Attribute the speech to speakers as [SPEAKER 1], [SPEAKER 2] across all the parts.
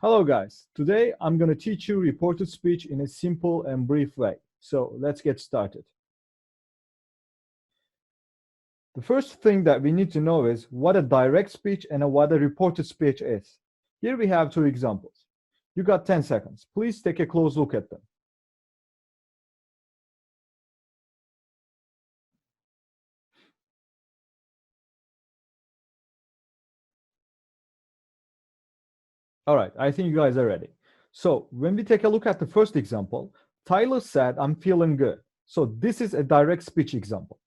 [SPEAKER 1] Hello guys, today I'm going to teach you reported speech in a simple and brief way. So let's get started. The first thing that we need to know is what a direct speech and what a reported speech is. Here we have two examples. You got 10 seconds. Please take a close look at them. All right, I think you guys are ready. So when we take a look at the first example, Tyler said, "I'm feeling good." So this is a direct speech example.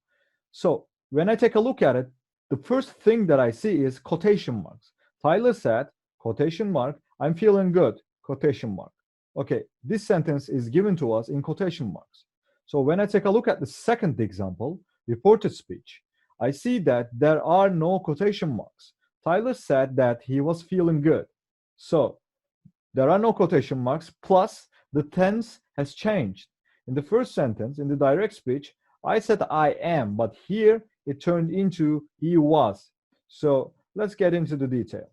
[SPEAKER 1] So when I take a look at it, the first thing that I see is quotation marks. Tyler said, quotation mark, "I'm feeling good," quotation mark. Okay, this sentence is given to us in quotation marks. So when I take a look at the second example, reported speech, I see that there are no quotation marks. Tyler said that he was feeling good. So there are no quotation marks, plus the tense has changed. In the first sentence, in the direct speech, I said I am, but here it turned into he was. So let's get into the detail.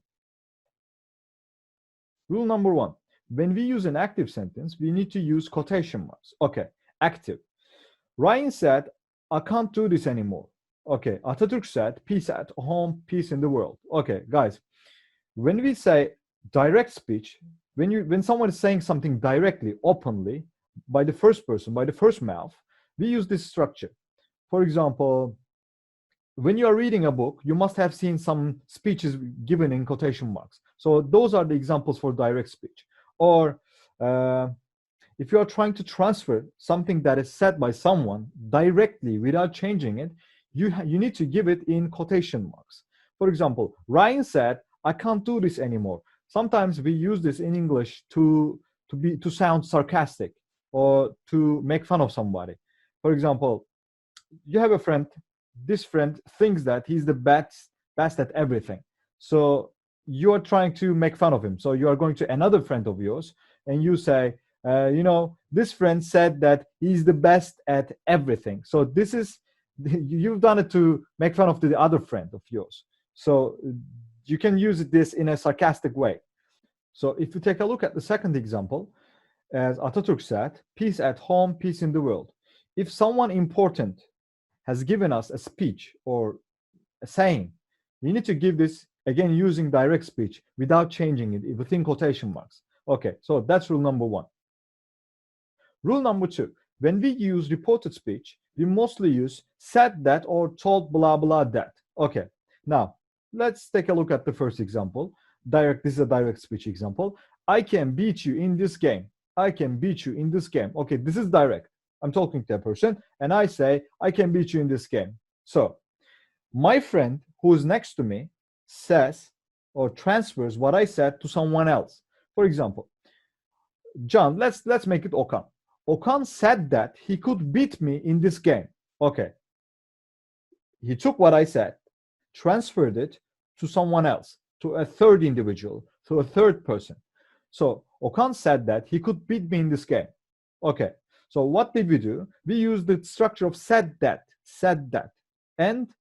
[SPEAKER 1] Rule number one, when we use an active sentence, we need to use quotation marks. Okay, active. Ryan said, "I can't do this anymore." Okay, Atatürk said, "Peace at home, peace in the world." Okay, guys, when we say direct speech, when someone is saying something directly, openly, by the first person, by the first mouth, we use this structure. For example, when you are reading a book, you must have seen some speeches given in quotation marks. So those are the examples for direct speech. Or if you are trying to transfer something that is said by someone directly without changing it, you need to give it in quotation marks. For example, Ryan said, "I can't do this anymore." Sometimes we use this in English to sound sarcastic or to make fun of somebody. For example, you have a friend. This friend thinks that he's the best at everything. So you are trying to make fun of him. So you are going to another friend of yours and you say, this friend said that he's the best at everything. So this is, you've done it to make fun of the other friend of yours. So you can use this in a sarcastic way. So if you take a look at the second example, as Atatürk said, "Peace at home, peace in the world." If someone important has given us a speech or a saying, we need to give this, again, using direct speech without changing it within quotation marks. Okay, so that's rule number one. Rule number two, when we use reported speech, we mostly use said that or told blah blah that. Okay, now let's take a look at the first example. This is a direct speech example. "I can beat you in this game." I can beat you in this game. Okay, this is direct. I'm talking to a person and I say, "I can beat you in this game." So my friend who is next to me says or transfers what I said to someone else. For example, John, let's make it Okan. Okan said that he could beat me in this game. Okay. He took what I said, transferred it to someone else, to a third individual, to a third person. So Okan said that he could beat me in this game. Okay. So what did we do? We used the structure of said that, and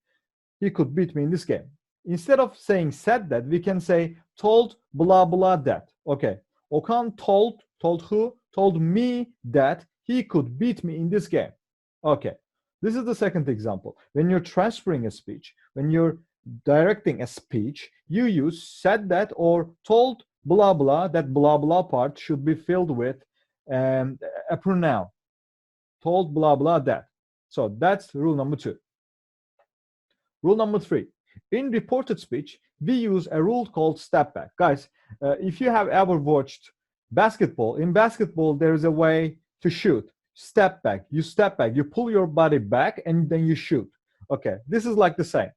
[SPEAKER 1] he could beat me in this game. Instead of saying said that, we can say told blah blah that. Okay. Okan told who? Told me that he could beat me in this game. Okay. This is the second example. When you're transferring a speech, when you're directing a speech, you use said that or told blah blah. That blah blah part should be filled with a pronoun. Told blah blah that. So that's rule number two. Rule number three. In reported speech, we use a rule called step back. Guys, if you have ever watched basketball, in basketball, there is a way to shoot. Step back. You step back. You pull your body back and then you shoot. Okay, this is like the same.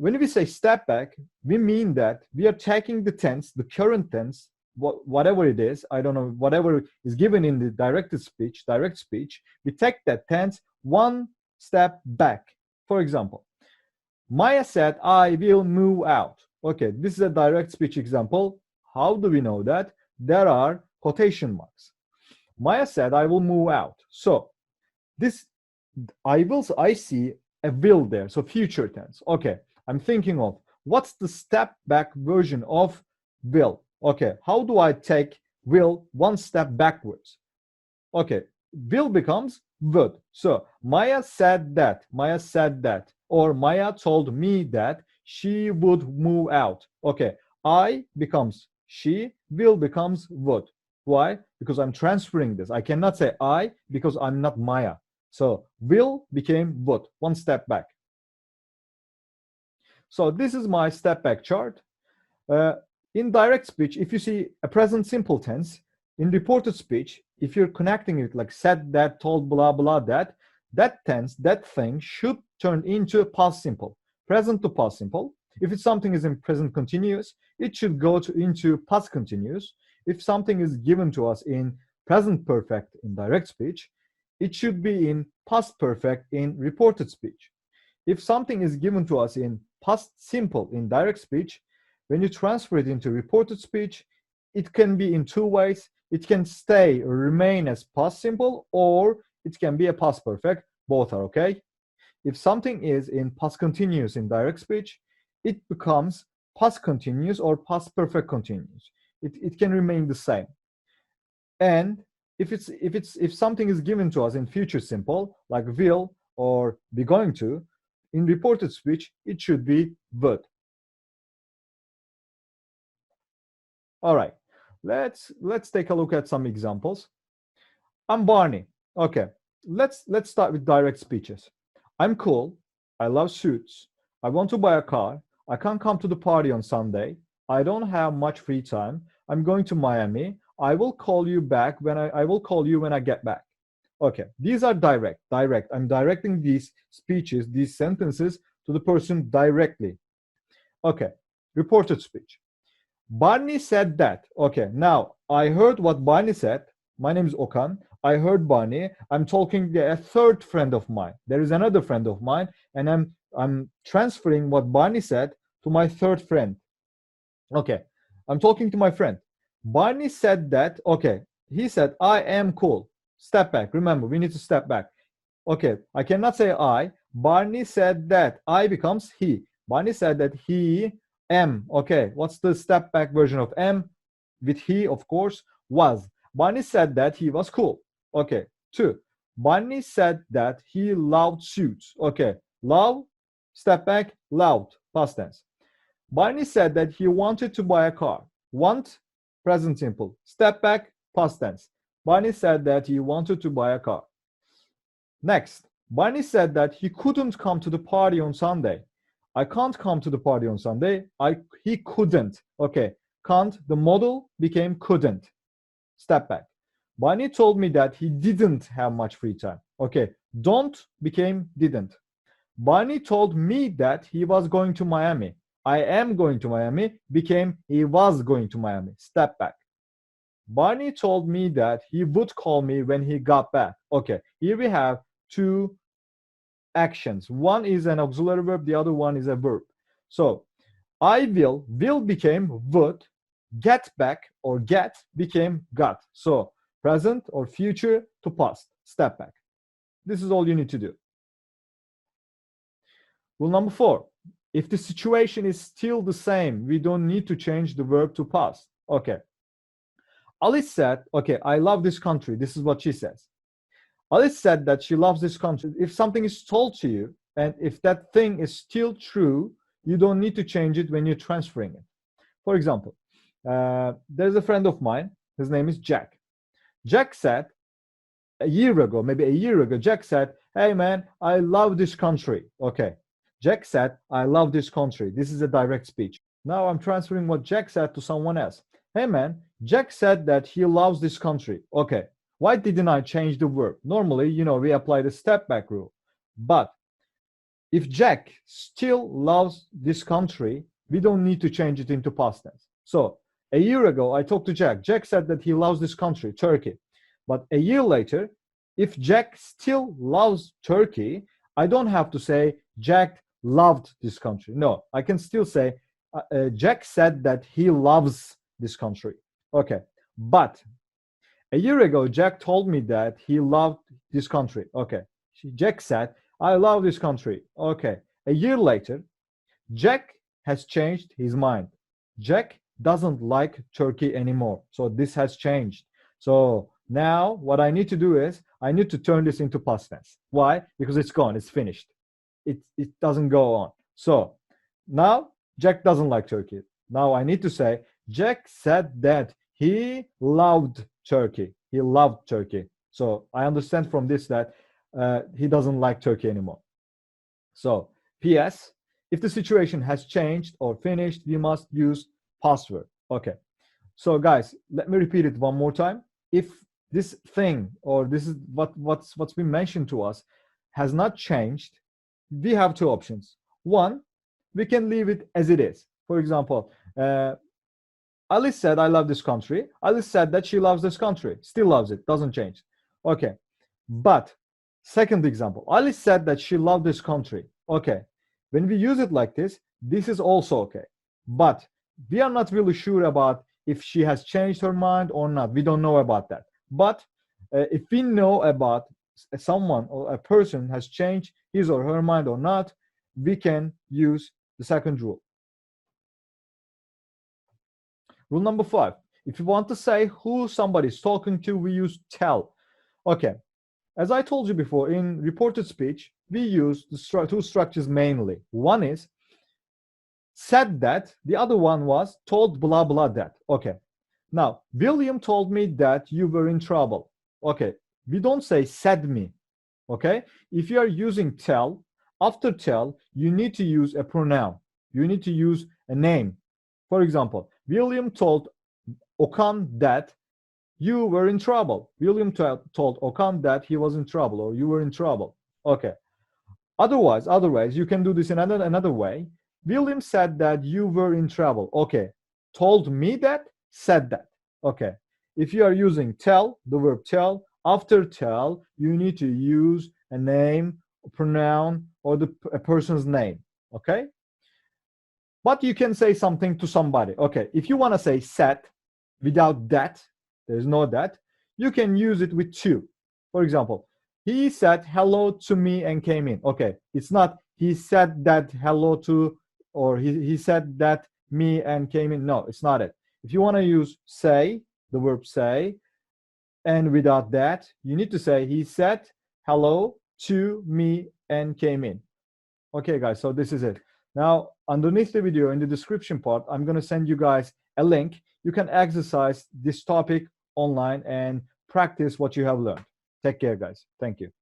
[SPEAKER 1] When we say step back, we mean that we are taking the tense, the current tense, whatever it is, I don't know, whatever is given in the direct speech, we take that tense one step back. For example, Maya said, "I will move out." Okay, this is a direct speech example. How do we know that? There are quotation marks. Maya said, "I will move out." So this I see a will there, so future tense. Okay, I'm thinking of what's the step back version of will. Okay, how do I take will one step backwards? Okay, will becomes would. So Maya said that, or Maya told me that she would move out. Okay, I becomes she, will becomes would. Why? Because I'm transferring this. I cannot say I because I'm not Maya. So will became would, one step back. So this is my step back chart. In direct speech, if you see a present simple tense, in reported speech, if you're connecting it like said that, told, blah, blah, that tense, that thing should turn into past simple, present to past simple. If it's something is in present continuous, it should go into past continuous. If something is given to us in present perfect in direct speech, it should be in past perfect in reported speech. If something is given to us in past simple in direct speech, when you transfer it into reported speech, it can be in two ways. It can stay or remain as past simple, or it can be a past perfect. Both are okay. If something is in past continuous in direct speech, it becomes past continuous or past perfect continuous. It can remain the same. And if something is given to us in future simple, like will or be going to, in reported speech, it should be would. All right, let's take a look at some examples. I'm Barney. Okay, let's start with direct speeches. I'm cool. I love suits. I want to buy a car. I can't come to the party on Sunday. I don't have much free time. I'm going to Miami. I will call you back when I will call you when I get back. Okay, these are direct. I'm directing these speeches, these sentences to the person directly. Okay, reported speech. Barney said that. Okay, now I heard what Barney said. My name is Okan. I heard Barney. I'm talking to a third friend of mine. There is another friend of mine, and I'm transferring what Barney said to my third friend. Okay, I'm talking to my friend. Barney said that. Okay, he said, I am cool. Step back. Remember, we need to step back. Okay, I cannot say I. Barney said that. I becomes he. Barney said that he am. Okay, what's the step back version of am? With he, of course, was. Barney said that he was cool. Okay, two. Barney said that he loved suits. Okay, love, step back, loved, past tense. Barney said that he wanted to buy a car. Want, present simple. Step back, past tense. Barney said that he wanted to buy a car. Next, Barney said that he couldn't come to the party on Sunday. I can't come to the party on Sunday. He couldn't. Okay, can't. The model became couldn't. Step back. Barney told me that he didn't have much free time. Okay, don't became didn't. Barney told me that he was going to Miami. I am going to Miami became he was going to Miami. Step back. Barney told me that he would call me when he got back. Okay, here we have two actions. One is an auxiliary verb, the other one is a verb. So I will became would, get back or get became got. So present or future to past, step back. This is all you need to do. Rule number 4. If the situation is still the same, we don't need to change the verb to past. Okay. Alice said, okay, I love this country. This is what she says. Alice said that she loves this country. If something is told to you, and if that thing is still true, you don't need to change it when you're transferring it. For example, there's a friend of mine. His name is Jack. Jack said, maybe a year ago, Jack said, hey man, I love this country. Okay. Jack said, I love this country. This is a direct speech. Now I'm transferring what Jack said to someone else. Hey man, Jack said that he loves this country. Okay. Why didn't I change the verb? Normally, we apply the step back rule. But if Jack still loves this country, we don't need to change it into past tense. So a year ago, I talked to Jack. Jack said that he loves this country, Turkey. But a year later, if Jack still loves Turkey, I don't have to say Jack loved this country. No, I can still say Jack said that he loves this country. Okay, but a year ago, Jack told me that he loved this country. Okay, Jack said, I love this country. Okay, a year later, Jack has changed his mind. Jack doesn't like Turkey anymore. So this has changed. So now what I need to do is I need to turn this into past tense. Why? Because it's gone, it's finished. It doesn't go on. So now Jack doesn't like Turkey. Now I need to say Jack said that he loved Turkey. He loved Turkey. So I understand from this that he doesn't like Turkey anymore. So PS, if the situation has changed or finished, we must use past verb. Okay. So guys, let me repeat it one more time. If this thing or this is what's been mentioned to us has not changed, we have two options. One, we can leave it as it is. For example, Alice said, I love this country. Alice said that she loves this country. Still loves it. Doesn't change. Okay. But second example, Alice said that she loved this country. Okay. When we use it like this is also okay. But we are not really sure about if she has changed her mind or not. We don't know about that. But if we know about someone or a person has changed his or her mind or not, we can use the second rule. Rule number 5. If you want to say who somebody's talking to, we use tell. Okay. As I told you before, in reported speech, we use the two structures mainly. One is said that, the other one was told blah blah that. Okay. Now, William told me that you were in trouble. Okay. We don't say said me. Okay. If you are using tell, after tell, you need to use a pronoun. You need to use a name. For example, William told Okan that you were in trouble. William told Okan that he was in trouble or you were in trouble. Okay. Otherwise, you can do this in another way. William said that you were in trouble. Okay. Told me that, said that. Okay. If you are using tell, the verb tell, after tell, you need to use a name, a pronoun, or a person's name. Okay. But you can say something to somebody. Okay. If you want to say said without that, there's no that, you can use it with to. For example, he said hello to me and came in. Okay. It's not he said that hello to, or he said that me and came in. No, it's not it. If you want to use say, the verb say, and without that, you need to say he said hello to me and came in. Okay, guys, so this is it. Now, underneath the video in the description part, I'm going to send you guys a link. You can exercise this topic online and practice what you have learned. Take care, guys. Thank you.